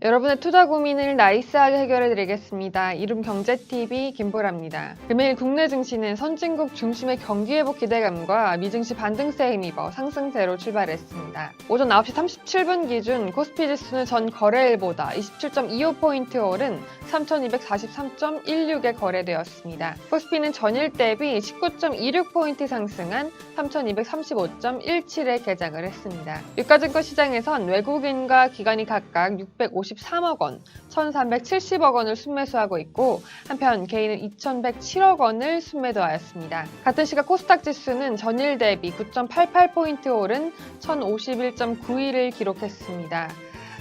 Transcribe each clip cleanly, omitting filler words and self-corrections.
여러분의 투자 고민을 나이스하게 해결해드리겠습니다. 이름 경제TV 김보라입니다. 금일 국내 증시는 선진국 중심의 경기회복 기대감과 미증시 반등세에 힘입어 상승세로 출발했습니다. 오전 9시 37분 기준 코스피 지수는 전 거래일보다 27.25포인트 오른 3,243.16에 거래되었습니다. 코스피는 전일 대비 19.26포인트 상승한 3,235.17에 개장을 했습니다. 유가증권 시장에선 외국인과 기관이 각각 653억 원, 1,370억 원을 순매수하고 있고 한편 개인은 2,107억 원을 순매도하였습니다. 같은 시각 코스닥 지수는 전일 대비 9.88포인트 오른 1,051.91을 기록했습니다.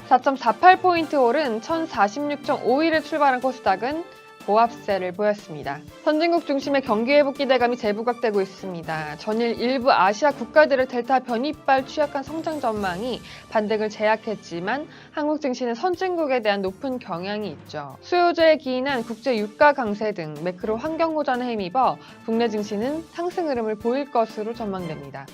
4.48포인트 오른 1,046.51에 출발한 코스닥은 보합세를 보였습니다. 선진국 중심의 경기회복 기대감이 재부각되고 있습니다. 전일 일부 아시아 국가들의 델타 변이발 취약한 성장 전망이 반등을 제약했지만 한국 증시는 선진국에 대한 높은 경향이 있죠. 수요제에 기인한 국제 유가 강세 등 매크로 환경 호전에 힘입어 국내 증시는 상승 흐름을 보일 것으로 전망됩니다.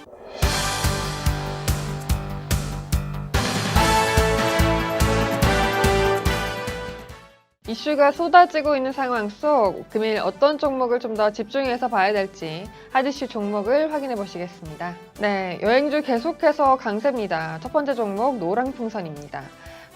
이슈가 쏟아지고 있는 상황 속 금일 어떤 종목을 좀 더 집중해서 봐야 될지 핫이슈 종목을 확인해 보시겠습니다. 네, 여행주 계속해서 강세입니다. 첫 번째 종목 노랑풍선입니다.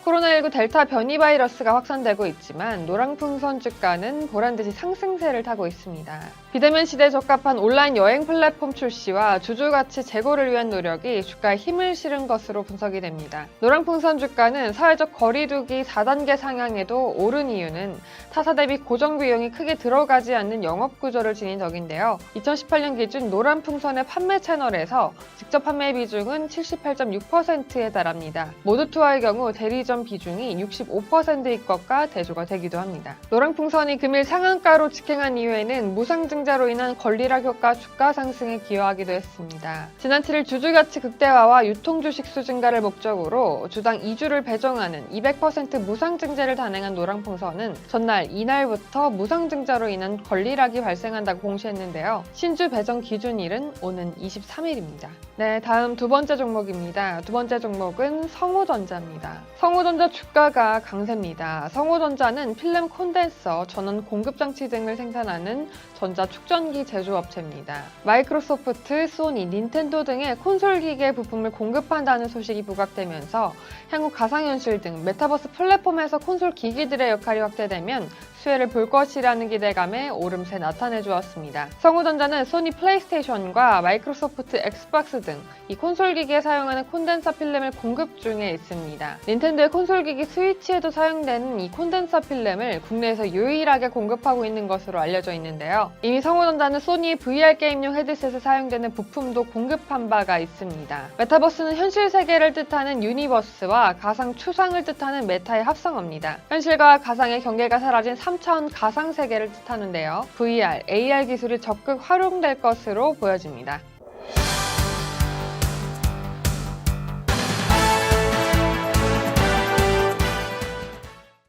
코로나19 델타 변이 바이러스가 확산되고 있지만 노랑풍선 주가는 보란듯이 상승세를 타고 있습니다. 비대면 시대에 적합한 온라인 여행 플랫폼 출시와 주주가치 제고를 위한 노력이 주가에 힘을 실은 것으로 분석이 됩니다. 노랑풍선 주가는 사회적 거리두기 4단계 상향에도 오른 이유는 타사 대비 고정 비용이 크게 들어가지 않는 영업 구조를 지닌 덕인데요. 2018년 기준 노랑풍선의 판매 채널에서 직접 판매 비중은 78.6%에 달합니다. 모두 투어의 경우 대리점 비중이 65%일 것과 대조가 되기도 합니다. 노랑풍선이 금일 상한가로 직행한 이후에는 무상증자로 인한 권리락 효과 주가 상승에 기여하기도 했습니다. 지난 7일 주주가치 극대화와 유통주식수 증가를 목적으로 주당 2주를 배정하는 200% 무상증자를 단행한 노랑풍선은 전날 이날부터 무상증자로 인한 권리락이 발생한다고 공시했는데요. 신주 배정 기준일은 오는 23일입니다. 네, 다음 두 번째 종목입니다. 두 번째 종목은 성우전자입니다. 성우전자 주가가 강세입니다. 성우전자는 필름 콘덴서, 전원 공급장치 등을 생산하는 전자축전기 제조업체입니다. 마이크로소프트, 소니, 닌텐도 등의 콘솔 기계 부품을 공급한다는 소식이 부각되면서 향후 가상현실 등 메타버스 플랫폼에서 콘솔 기기들의 역할이 확대되면 수혜를 볼 것이라는 기대감에 오름세 나타내주었습니다. 성우전자는 소니 플레이스테이션과 마이크로소프트 엑스박스 등 이 콘솔 기기에 사용하는 콘덴서 필름을 공급 중에 있습니다. 닌텐도의 콘솔 기기 스위치에도 사용되는 이 콘덴서 필름을 국내에서 유일하게 공급하고 있는 것으로 알려져 있는데요. 이미 성우전자는 소니의 VR 게임용 헤드셋에 사용되는 부품도 공급한 바가 있습니다. 메타버스는 현실 세계를 뜻하는 유니버스와 가상 추상을 뜻하는 메타의 합성어입니다. 현실과 가상의 경계가 사라진 3차원 가상 세계를 뜻하는데요. VR, AR 기술이 적극 활용될 것으로 보여집니다.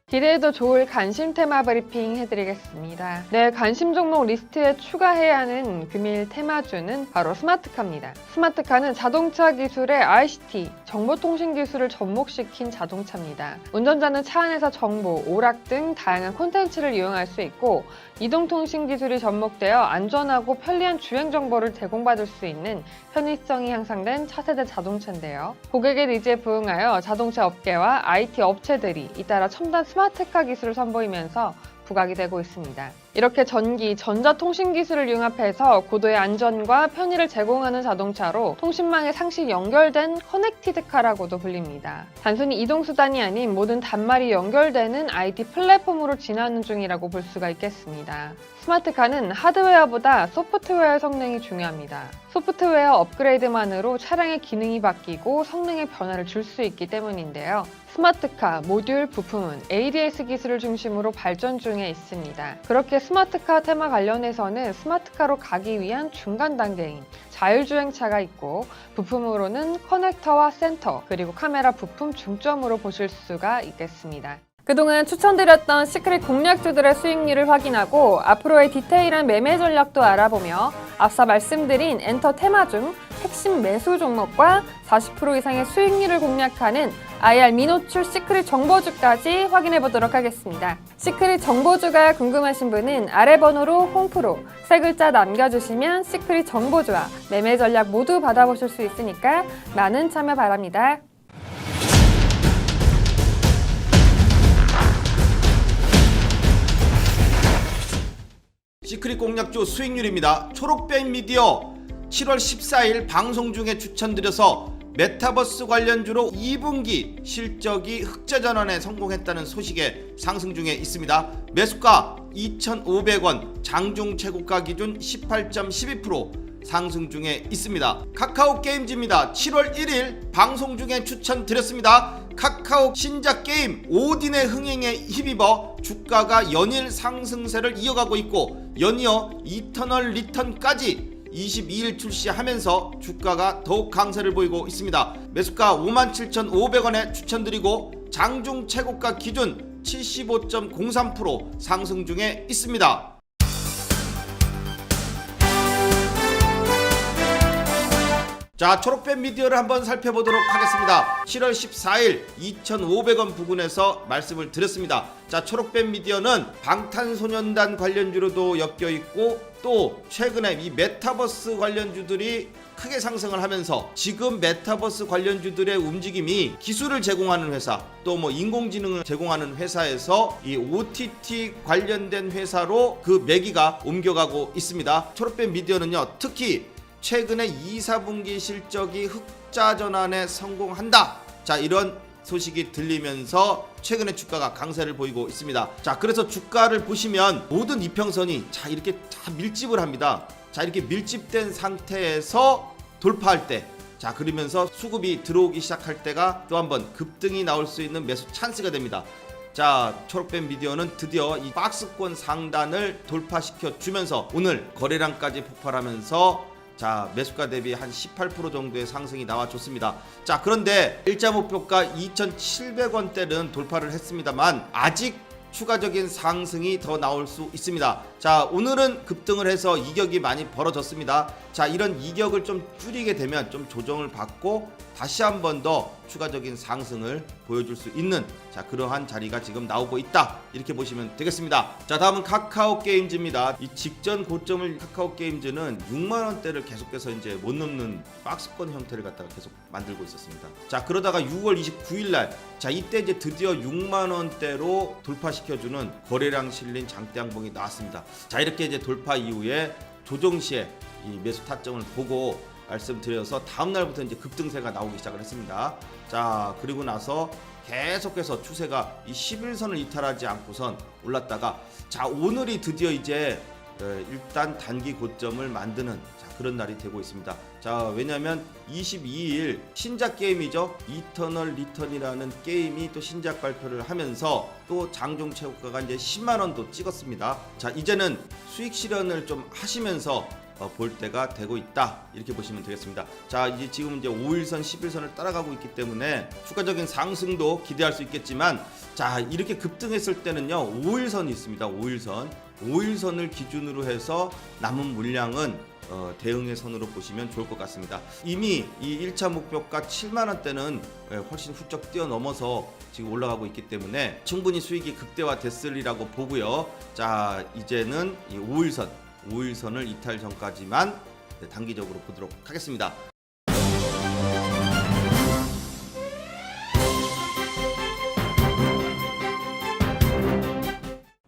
기대해도 좋을 관심 테마 브리핑 해드리겠습니다. 네, 관심 종목 리스트에 추가해야 하는 금일 테마주는 바로 스마트카입니다. 스마트카는 자동차 기술의 ICT, 정보통신 기술을 접목시킨 자동차입니다. 운전자는 차 안에서 정보, 오락 등 다양한 콘텐츠를 이용할 수 있고 이동통신 기술이 접목되어 안전하고 편리한 주행 정보를 제공받을 수 있는 편의성이 향상된 차세대 자동차인데요. 고객의 니즈에 부응하여 자동차 업계와 IT 업체들이 잇따라 첨단 스마트카 기술을 선보이면서 부각이 되고 있습니다. 이렇게 전기, 전자통신 기술을 융합해서 고도의 안전과 편의를 제공하는 자동차로 통신망에 상시 연결된 커넥티드카라고도 불립니다. 단순히 이동수단이 아닌 모든 단말이 연결되는 IT 플랫폼으로 진화하는 중이라고 볼 수가 있겠습니다. 스마트카는 하드웨어보다 소프트웨어 성능이 중요합니다. 소프트웨어 업그레이드만으로 차량의 기능이 바뀌고 성능에 변화를 줄 수 있기 때문인데요. 스마트카, 모듈, 부품은 ADS 기술을 중심으로 발전 중에 있습니다. 그렇게 스마트카 테마 관련해서는 스마트카로 가기 위한 중간 단계인 자율주행차가 있고 부품으로는 커넥터와 센터, 그리고 카메라 부품 중점으로 보실 수가 있겠습니다. 그동안 추천드렸던 시크릿 공략주들의 수익률을 확인하고 앞으로의 디테일한 매매 전략도 알아보며 앞서 말씀드린 엔터 테마 중 핵심 매수 종목과 40% 이상의 수익률을 공략하는 IR 미노출 시크릿 정보주까지 확인해 보도록 하겠습니다. 시크릿 정보주가 궁금하신 분은 아래 번호로 홈프로 세 글자 남겨주시면 시크릿 정보주와 매매 전략 모두 받아보실 수 있으니까 많은 참여 바랍니다. 시크릿 공략주 수익률입니다. 초록뱀 미디어 7월 14일 방송 중에 추천드려서 메타버스 관련주로 2분기 실적이 흑자 전환에 성공했다는 소식에 상승 중에 있습니다. 매수가 2,500원, 장중 최고가 기준 18.12% 상승 중에 있습니다. 카카오 게임즈입니다. 7월 1일 방송 중에 추천드렸습니다. 카카오 신작 게임 오딘의 흥행에 힘입어 주가가 연일 상승세를 이어가고 있고 연이어 이터널 리턴까지 22일 출시하면서 주가가 더욱 강세를 보이고 있습니다. 매수가 57,500원에 추천드리고 장중 최고가 기준 75.03% 상승 중에 있습니다. 자, 초록뱀 미디어를 한번 살펴보도록 하겠습니다. 7월 14일 2,500원 부근에서 말씀을 드렸습니다. 자, 초록뱀 미디어는 방탄소년단 관련주로도 엮여있고 또 최근에 이 메타버스 관련주들이 크게 상승을 하면서 지금 메타버스 관련주들의 움직임이 기술을 제공하는 회사 또 뭐 인공지능을 제공하는 회사에서 이 OTT 관련된 회사로 그 매기가 옮겨가고 있습니다. 초록뱀 미디어는요, 특히 최근에 2, 4분기 실적이 흑자 전환에 성공한다. 자, 이런 소식이 들리면서 최근에 주가가 강세를 보이고 있습니다. 자, 그래서 주가를 보시면 모든 이평선이 자 이렇게 다 밀집을 합니다. 자, 이렇게 밀집된 상태에서 돌파할 때, 자 그러면서 수급이 들어오기 시작할 때가 또 한번 급등이 나올 수 있는 매수 찬스가 됩니다. 자, 초록뱀 미디어는 드디어 이 박스권 상단을 돌파시켜 주면서 오늘 거래량까지 폭발하면서 자, 매수가 대비 한 18% 정도의 상승이 나와줬습니다. 자, 그런데 일자 목표가 2,700원대는 돌파를 했습니다만 아직 추가적인 상승이 더 나올 수 있습니다. 자, 오늘은 급등을 해서 이격이 많이 벌어졌습니다. 자, 이런 이격을 좀 줄이게 되면 좀 조정을 받고 다시 한 번 더 추가적인 상승을 보여줄 수 있는 자 그러한 자리가 지금 나오고 있다, 이렇게 보시면 되겠습니다. 자, 다음은 카카오 게임즈입니다. 이 직전 고점을 카카오 게임즈는 6만원대를 계속해서 이제 못 넘는 박스권 형태를 갖다가 계속 만들고 있었습니다. 자, 그러다가 6월 29일날 자 이때 이제 드디어 6만원대로 돌파시켜주는 거래량 실린 장대 양봉이 나왔습니다. 자, 이렇게 이제 돌파 이후에 조정 시에 이 매수 타점을 보고 말씀드려서 다음날부터 이제 급등세가 나오기 시작을 했습니다. 자, 그리고 나서 계속해서 추세가 이 11선을 이탈하지 않고선 올랐다가 자, 오늘이 드디어 이제 일단 단기 고점을 만드는 자, 그런 날이 되고 있습니다. 자, 왜냐면 22일 신작 게임이죠. 이터널 리턴이라는 게임이 또 신작 발표를 하면서 또 장중 최고가가 이제 10만원도 찍었습니다. 자, 이제는 수익 실현을 좀 하시면서 볼 때가 되고 있다, 이렇게 보시면 되겠습니다. 자, 이제 지금 이제 5일선, 11선을 따라가고 있기 때문에 추가적인 상승도 기대할 수 있겠지만 자, 이렇게 급등했을 때는요 5일선이 있습니다. 5일선을 기준으로 해서 남은 물량은 대응의 선으로 보시면 좋을 것 같습니다. 이미 이 1차 목표가 7만원대는 훨씬 훌쩍 뛰어넘어서 지금 올라가고 있기 때문에 충분히 수익이 극대화됐으리라고 보고요. 자, 이제는 이 5일선을 이탈 전까지만 단기적으로 보도록 하겠습니다.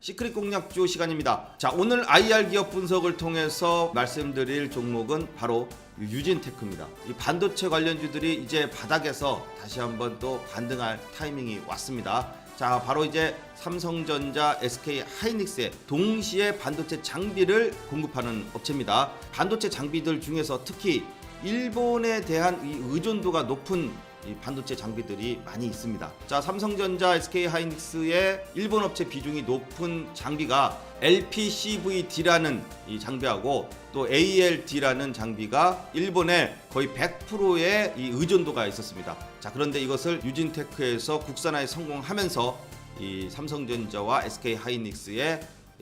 시크릿 공략주 시간입니다. 자, 오늘 IR 기업 분석을 통해서 말씀드릴 종목은 바로 유진테크입니다. 이 반도체 관련주들이 이제 바닥에서 다시 한번 또 반등할 타이밍이 왔습니다. 자, 바로 이제 삼성전자, SK 하이닉스에 동시에 반도체 장비를 공급하는 업체입니다. 반도체 장비들 중에서 특히 일본에 대한 이 의존도가 높은 이 반도체 장비들이 많이 있습니다. 자, 삼성전자, SK 하이닉스의 일본 업체 비중이 높은 장비가 LPCVD라는 이 장비하고 또 ALD라는 장비가 일본에 거의 100%의 이 의존도가 있었습니다. 자, 그런데 이것을 유진테크에서 국산화에 성공하면서 이 삼성전자와 SK 하이닉스의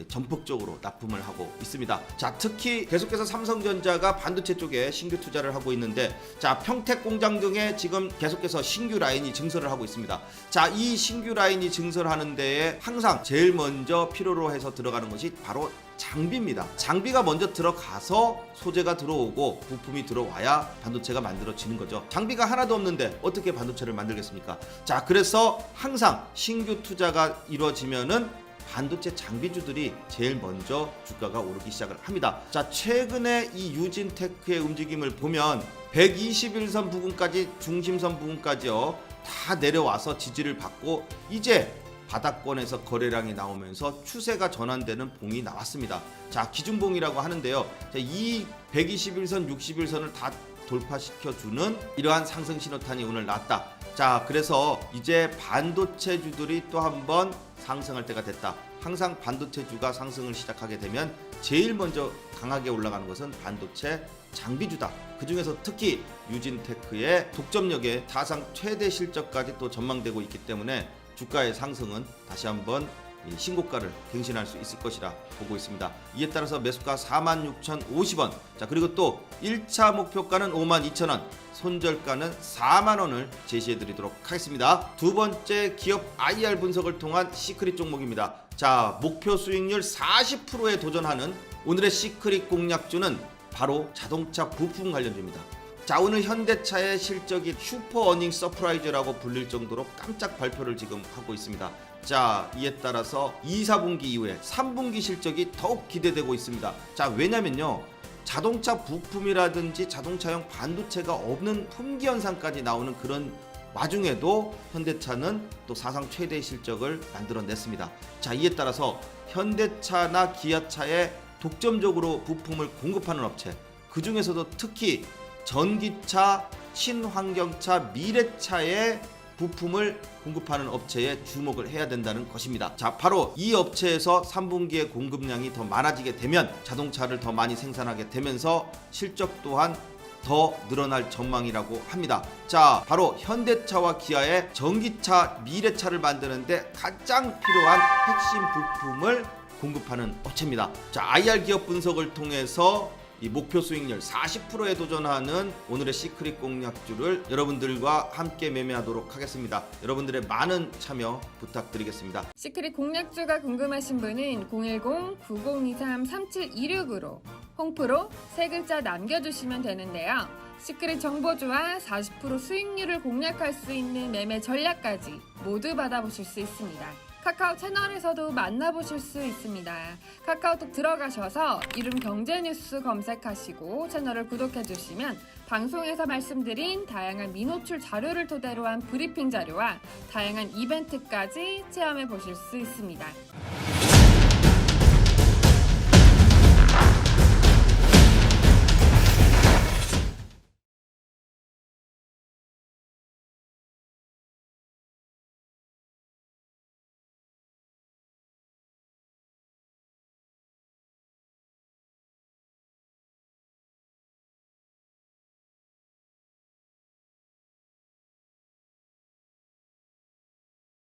전폭적으로 납품을 하고 있습니다. 자, 특히 계속해서 삼성전자가 반도체 쪽에 신규 투자를 하고 있는데, 자, 평택 공장 등에 지금 계속해서 신규 라인이 증설을 하고 있습니다. 자, 이 신규 라인이 증설하는 데에 항상 제일 먼저 필요로 해서 들어가는 것이 바로 장비입니다. 장비가 먼저 들어가서 소재가 들어오고 부품이 들어와야 반도체가 만들어지는 거죠. 장비가 하나도 없는데 어떻게 반도체를 만들겠습니까? 자, 그래서 항상 신규 투자가 이루어지면은 반도체 장비주들이 제일 먼저 주가가 오르기 시작을 합니다. 자, 최근에 이 유진테크의 움직임을 보면 121선 부근까지, 중심선 부근까지요, 다 내려와서 지지를 받고 이제 바닥권에서 거래량이 나오면서 추세가 전환되는 봉이 나왔습니다. 자, 기준봉이라고 하는데요. 자, 이 121선, 61선을 다 돌파시켜주는 이러한 상승 신호탄이 오늘 났다. 자, 그래서 이제 반도체주들이 또 한번 상승할 때가 됐다. 항상 반도체주가 상승을 시작하게 되면 제일 먼저 강하게 올라가는 것은 반도체 장비주다. 그 중에서 특히 유진테크의 독점력의 사상 최대 실적까지 또 전망되고 있기 때문에 주가의 상승은 다시 한번 신고가를 갱신할 수 있을 것이라 보고 있습니다. 이에 따라서 매수가 46,050원, 자, 그리고 또 1차 목표가는 52,000원, 손절가는 4만원을 제시해 드리도록 하겠습니다. 두 번째, 기업 IR 분석을 통한 시크릿 종목입니다. 자, 목표 수익률 40%에 도전하는 오늘의 시크릿 공략주는 바로 자동차 부품 관련주입니다. 자, 오늘 현대차의 실적이 슈퍼 어닝 서프라이즈라고 불릴 정도로 깜짝 발표를 지금 하고 있습니다. 자, 이에 따라서 2, 4분기 이후에 3분기 실적이 더욱 기대되고 있습니다. 자, 왜냐면요, 자동차 부품이라든지 자동차용 반도체가 없는 품귀 현상까지 나오는 그런 와중에도 현대차는 또 사상 최대의 실적을 만들어냈습니다. 자, 이에 따라서 현대차나 기아차에 독점적으로 부품을 공급하는 업체, 그 중에서도 특히 전기차, 친환경차, 미래차에 부품을 공급하는 업체에 주목을 해야 된다는 것입니다. 자, 바로 이 업체에서 3분기에 공급량이 더 많아지게 되면 자동차를 더 많이 생산하게 되면서 실적 또한 더 늘어날 전망이라고 합니다. 자, 바로 현대차와 기아의 전기차, 미래차를 만드는데 가장 필요한 핵심 부품을 공급하는 업체입니다. 자, IR 기업 분석을 통해서 이 목표 수익률 40%에 도전하는 오늘의 시크릿 공략주를 여러분들과 함께 매매하도록 하겠습니다. 여러분들의 많은 참여 부탁드리겠습니다. 시크릿 공략주가 궁금하신 분은 010-9023-3726으로 홍프로 세 글자 남겨주시면 되는데요. 시크릿 정보주와 40% 수익률을 공략할 수 있는 매매 전략까지 모두 받아보실 수 있습니다. 카카오 채널에서도 만나보실 수 있습니다. 카카오톡 들어가셔서 이름 경제뉴스 검색하시고 채널을 구독해주시면 방송에서 말씀드린 다양한 미노출 자료를 토대로 한 브리핑 자료와 다양한 이벤트까지 체험해 보실 수 있습니다.